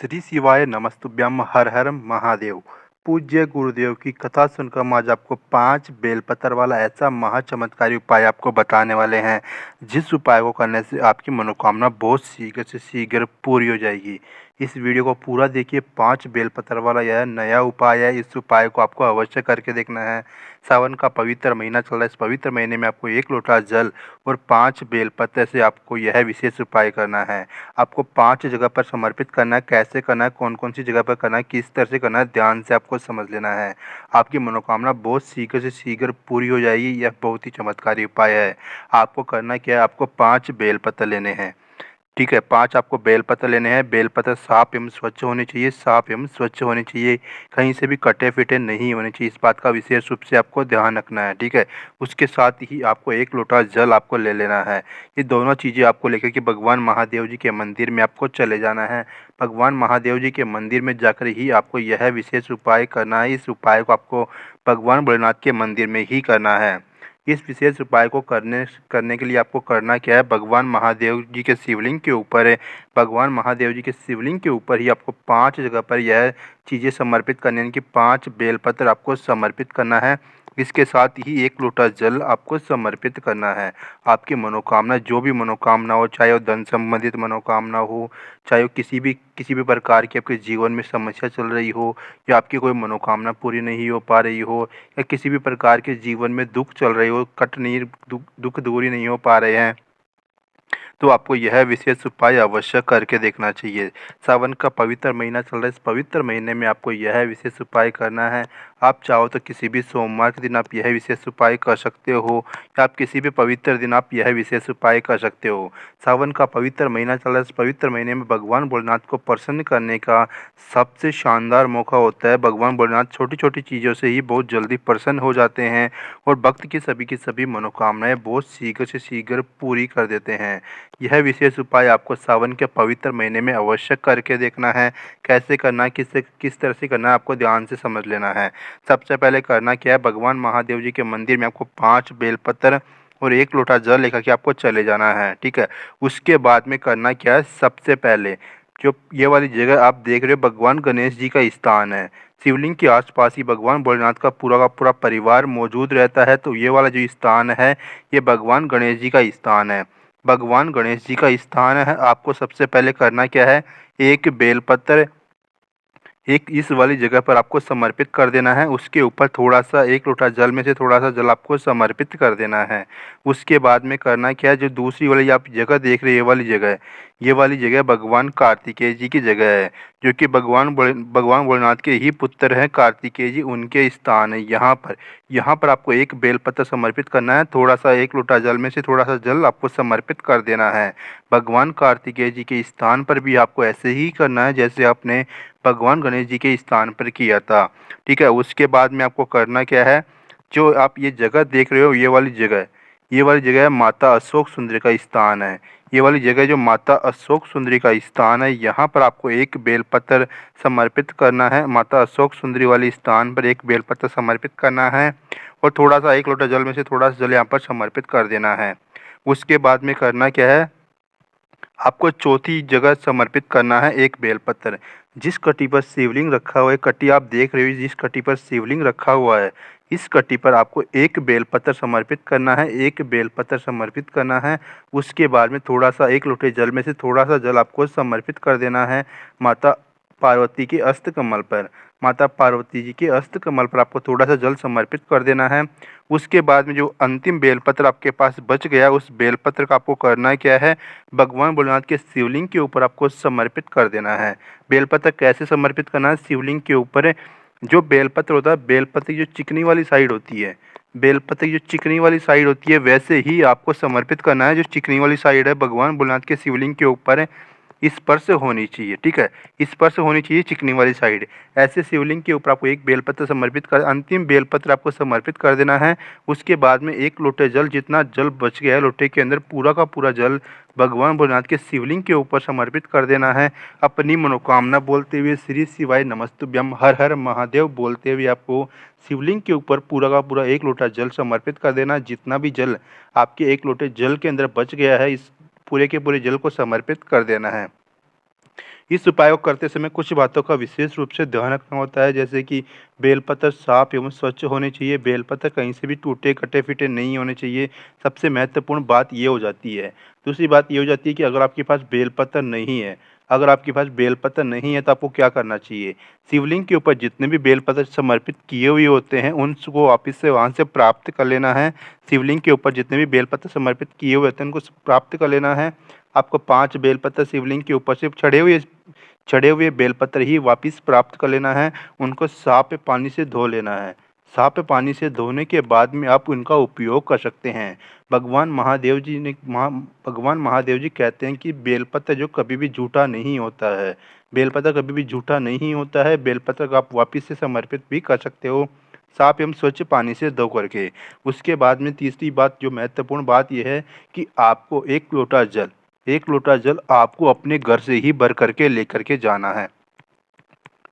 श्री शिवाय नमस्तुभ्यम हर हर महादेव। पूज्य गुरुदेव की कथा सुनकर हम आज आपको 5 बेलपत्र वाला ऐसा महाचमत्कारी उपाय आपको बताने वाले हैं, जिस उपाय को करने से आपकी मनोकामना बहुत शीघ्र से शीघ्र पूरी हो जाएगी। इस वीडियो को पूरा देखिए। 5 बेलपत्र वाला यह नया उपाय है। इस उपाय को आपको अवश्य करके देखना है। सावन का पवित्र महीना चल रहा है। इस पवित्र महीने में आपको 1 लोटा जल और 5 बेलपत्र से आपको यह विशेष उपाय करना है। आपको 5 जगह पर समर्पित करना है। कैसे करना है, कौन कौन सी जगह पर करना है, किस तरह से करना है, ध्यान से आपको समझ लेना है। आपकी मनोकामना बहुत शीघ्र से शीघ्र पूरी हो जाएगी। यह बहुत ही चमत्कारी उपाय है। आपको करना क्या है, आपको 5 बेलपत्र लेने हैं। ठीक है, 5 आपको बेलपत्र लेने हैं। बेलपत्र साफ एवं स्वच्छ होने चाहिए, साफ एवं स्वच्छ होने चाहिए, कहीं से भी कटे फिटे नहीं होने चाहिए। इस बात का विशेष रूप से आपको ध्यान रखना है। ठीक है, उसके साथ ही आपको 1 लोटा जल आपको ले लेना है। ये दोनों चीज़ें आपको लेकर के भगवान महादेव जी के मंदिर में आपको चले जाना है। भगवान महादेव जी के मंदिर में जाकर ही आपको यह विशेष उपाय करना है। इस उपाय को आपको भगवान भोलेनाथ के मंदिर में ही करना है। इस विशेष उपाय को करने के लिए आपको करना क्या है, भगवान महादेव जी के शिवलिंग के ऊपर है। भगवान महादेव जी के शिवलिंग के ऊपर ही आपको 5 जगह पर यह चीज़ें समर्पित करनी है, यानी कि 5 बेलपत्र आपको समर्पित करना है। इसके साथ ही 1 लोटा जल आपको समर्पित करना है। आपकी मनोकामना, जो भी मनोकामना हो, चाहे वो धन संबंधित मनोकामना हो, चाहे वो किसी भी प्रकार की आपके जीवन में समस्या चल रही हो, या आपकी कोई मनोकामना पूरी नहीं हो पा रही हो, या किसी भी प्रकार के जीवन में दुख चल रहे हो, कट नहीं दुख दूरी नहीं हो पा रहे हैं, तो आपको यह विशेष उपाय अवश्य करके देखना चाहिए। सावन का पवित्र महीना चल रहा है। इस पवित्र महीने में आपको यह विशेष उपाय करना है। आप चाहो तो किसी भी सोमवार के दिन आप यह विशेष उपाय कर सकते हो, या आप किसी भी पवित्र दिन आप यह विशेष उपाय कर सकते हो। सावन का पवित्र महीना चल रहा है। इस पवित्र महीने में भगवान भोलेनाथ को प्रसन्न करने का सबसे शानदार मौका होता है। भगवान भोलेनाथ छोटी छोटी चीज़ों से ही बहुत जल्दी प्रसन्न हो जाते हैं और भक्त की सभी मनोकामनाएं बहुत शीघ्र से शीघ्र पूरी कर देते हैं। यह विशेष उपाय आपको सावन के पवित्र महीने में अवश्य करके देखना है। कैसे करना है, किस तरह से करना है, आपको ध्यान से समझ लेना है। सबसे पहले करना क्या है, भगवान महादेव जी के मंदिर में आपको 5 बेलपत्र और 1 लोटा जल लेकर के आपको चले जाना है। ठीक है, उसके बाद में करना क्या है, सबसे पहले जो ये वाली जगह आप देख रहे हो, भगवान गणेश जी का स्थान है। शिवलिंग के आसपास ही भगवान भोलेनाथ का पूरा परिवार मौजूद रहता है। तो ये वाला जो स्थान है, ये भगवान गणेश जी का स्थान है। भगवान गणेश जी का स्थान है। आपको सबसे पहले करना क्या है, एक बेलपत्र एक इस वाली जगह पर आपको समर्पित कर देना है। उसके ऊपर थोड़ा सा 1 लोटा जल में से थोड़ा सा जल आपको समर्पित कर देना है। उसके बाद में करना क्या है, जो दूसरी वाली आप जगह देख रहे हैं, ये वाली जगह भगवान कार्तिकेय जी की जगह है, जो कि भगवान भोलेनाथ के ही पुत्र हैं कार्तिकेय जी, उनके स्थान है। यहाँ पर आपको एक बेलपत्र समर्पित करना है। थोड़ा सा 1 लोटा जल में से थोड़ा सा जल आपको समर्पित कर देना है। भगवान कार्तिकेय जी के स्थान पर भी आपको ऐसे ही करना है जैसे आपने भगवान गणेश जी के स्थान पर किया था। ठीक है, उसके बाद में आपको करना क्या है, जो आप ये जगह देख रहे हो, ये वाली जगह है माता अशोक सुंदरी का स्थान है। ये वाली जगह जो माता अशोक सुंदरी का स्थान है, यहाँ पर आपको एक बेलपत्र समर्पित करना है। माता अशोक सुंदरी वाले स्थान पर एक बेलपत्र समर्पित करना है और थोड़ा सा 1 लोटा जल में से थोड़ा सा जल यहाँ पर समर्पित कर देना है। उसके बाद में करना क्या है, आपको चौथी जगह समर्पित करना है एक बेलपत्र। जिस कटी पर शिवलिंग रखा हुआ है, कटी आप देख रहे हो, जिस कटी पर शिवलिंग रखा हुआ है, इस कटी पर आपको एक बेलपत्र समर्पित करना है। एक बेलपत्र समर्पित करना है। उसके बाद में थोड़ा सा 1 लोटे जल में से थोड़ा सा जल आपको समर्पित कर देना है माता पार्वती के अस्त कमल पर। माता पार्वती जी के अस्त कमल पर आपको थोड़ा सा जल समर्पित कर देना है। उसके बाद में जो अंतिम बेलपत्र आपके पास बच गया, उस बेलपत्र का आपको करना क्या है, भगवान भोलेनाथ के शिवलिंग के ऊपर आपको समर्पित कर देना है। बेलपत्र कैसे समर्पित करना है, शिवलिंग के ऊपर जो बेलपत्र होता है, बेलपत्र की जो चिकनी वाली साइड होती है, बेलपत्र की जो चिकनी वाली साइड होती है, वैसे ही आपको समर्पित करना है। जो चिकनी वाली साइड है भगवान भोलेनाथ के शिवलिंग के ऊपर स्पर्श होनी चाहिए। ठीक है, स्पर्श होनी चाहिए चिकनी वाली साइड। ऐसे शिवलिंग के ऊपर आपको एक बेलपत्र समर्पित कर, अंतिम बेलपत्र आपको समर्पित कर देना है। उसके बाद में 1 लोटे जल, जितना जल बच गया है लोटे के अंदर, पूरा का पूरा जल भगवान भोलेनाथ के शिवलिंग के ऊपर समर्पित कर देना है। अपनी मनोकामना बोलते हुए, श्री शिवाय नमस्तुभ्यम हर हर महादेव बोलते हुए आपको शिवलिंग के ऊपर पूरा का पूरा 1 लोटा जल समर्पित कर देना। जितना भी जल आपके 1 लोटे जल के अंदर बच गया है, इस पूरे के पूरे जल को समर्पित कर देना है। इस उपाय को करते समय कुछ बातों का विशेष रूप से ध्यान रखना होता है, जैसे कि बेलपत्र साफ एवं स्वच्छ होने चाहिए, बेलपत्र कहीं से भी टूटे कटे फिटे नहीं होने चाहिए। सबसे महत्वपूर्ण बात ये हो जाती है। दूसरी बात ये हो जाती है कि अगर आपके पास बेलपत्र नहीं है, तो आपको क्या करना चाहिए? शिवलिंग के ऊपर जितने भी बेलपत्र समर्पित किए हुए होते हैं, उनको वापस से वहाँ से प्राप्त कर लेना है। शिवलिंग के ऊपर जितने भी बेलपत्र समर्पित किए हुए होते हैं, उनको प्राप्त कर लेना है। आपको 5 बेलपत्र शिवलिंग के ऊपर से चढ़े हुए बेलपत्र ही वापस प्राप्त कर लेना है। उनको साफ पानी से धो लेना है। साफ पानी से धोने के बाद में आप उनका उपयोग कर सकते हैं। भगवान महादेव जी कहते हैं कि बेलपत्र जो कभी भी झूठा नहीं होता है। बेलपत्र को आप वापस से समर्पित भी कर सकते हो, साफ एवं स्वच्छ पानी से धो करके। उसके बाद में तीसरी बात, जो महत्वपूर्ण बात यह है कि आपको 1 लोटा जल आपको अपने घर से ही भर करके लेकर के जाना है।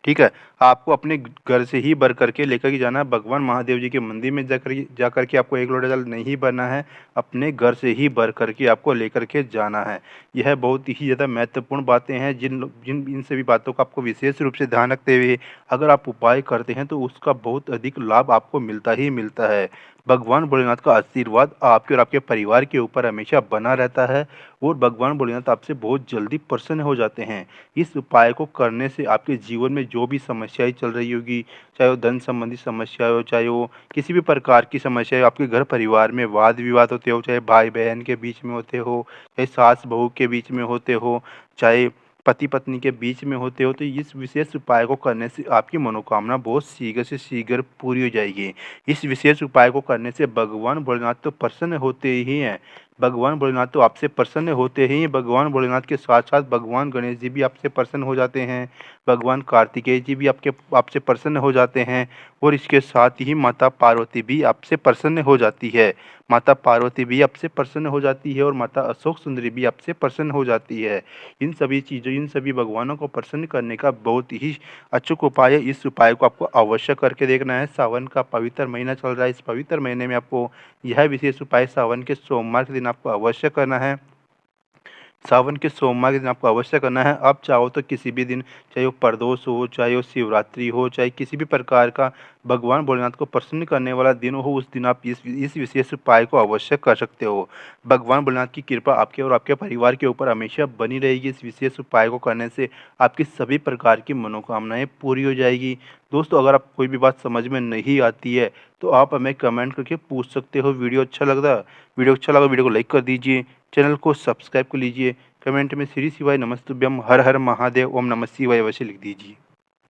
ठीक है, आपको अपने घर से ही भर करके लेकर के जाना है। भगवान महादेव जी के मंदिर में जाकर के आपको 1 लोटा जल नहीं भरना है, अपने घर से ही भर करके आपको लेकर के जाना है। यह बहुत ही ज़्यादा महत्वपूर्ण बातें हैं, जिन इन सभी बातों का आपको विशेष रूप से ध्यान रखते हुए अगर आप उपाय करते हैं तो उसका बहुत अधिक लाभ आपको मिलता ही मिलता है। भगवान भोलेनाथ का आशीर्वाद आपके और आपके परिवार के ऊपर हमेशा बना रहता है और भगवान भोलेनाथ आपसे बहुत जल्दी प्रसन्न हो जाते हैं। इस उपाय को करने से आपके जीवन में जो भी समस्याएं चल रही होगी, चाहे वो धन संबंधी समस्या हो, चाहे वो किसी भी प्रकार की समस्या हो, आपके घर परिवार में वाद विवाद होते हो, चाहे भाई बहन के बीच में होते हो, चाहे सास बहू के बीच में होते हो, चाहे पति पत्नी के बीच में होते हो, तो इस विशेष उपाय को करने से आपकी मनोकामना बहुत शीघ्र से शीघ्र पूरी हो जाएगी। इस विशेष उपाय को करने से भगवान भोलेनाथ तो प्रसन्न होते ही हैं। भगवान भोलेनाथ तो आपसे प्रसन्न होते ही हैं। भगवान भोलेनाथ के साथ साथ भगवान गणेश जी भी आपसे प्रसन्न हो जाते हैं। भगवान कार्तिकेय जी भी आपसे प्रसन्न हो जाते हैं और इसके साथ ही माता पार्वती भी आपसे प्रसन्न हो जाती है। और माता अशोक सुंदरी भी आपसे प्रसन्न हो जाती है। इन सभी भगवानों को प्रसन्न करने का बहुत ही अचूक उपाय है। इस उपाय को आपको अवश्य करके देखना है। सावन का पवित्र महीना चल रहा है। इस पवित्र महीने में आपको यह विशेष उपाय सावन के सोमवार के दिन आपको अवश्य करना है। आप चाहो तो किसी भी दिन, चाहे वो प्रदोष हो, चाहे वो शिवरात्रि हो, चाहे किसी भी प्रकार का भगवान भोलेनाथ को प्रसन्न करने वाला दिन हो, उस दिन आप इस विशेष उपाय को अवश्य कर सकते हो। भगवान भोलेनाथ की कृपा आपके और आपके परिवार के ऊपर हमेशा बनी रहेगी। इस विशेष उपाय को करने से आपकी सभी प्रकार की मनोकामनाएं पूरी हो जाएगी। दोस्तों, अगर आपको कोई भी बात समझ में नहीं आती है तो आप हमें कमेंट करके पूछ सकते हो। वीडियो अच्छा लगा वीडियो को लाइक कर दीजिए, चैनल को सब्सक्राइब कर लीजिए। कमेंट में श्री शिवाय नमस्तुभ्यम हर हर महादेव ओम नमः शिवाय अवश्य लिख दीजिए।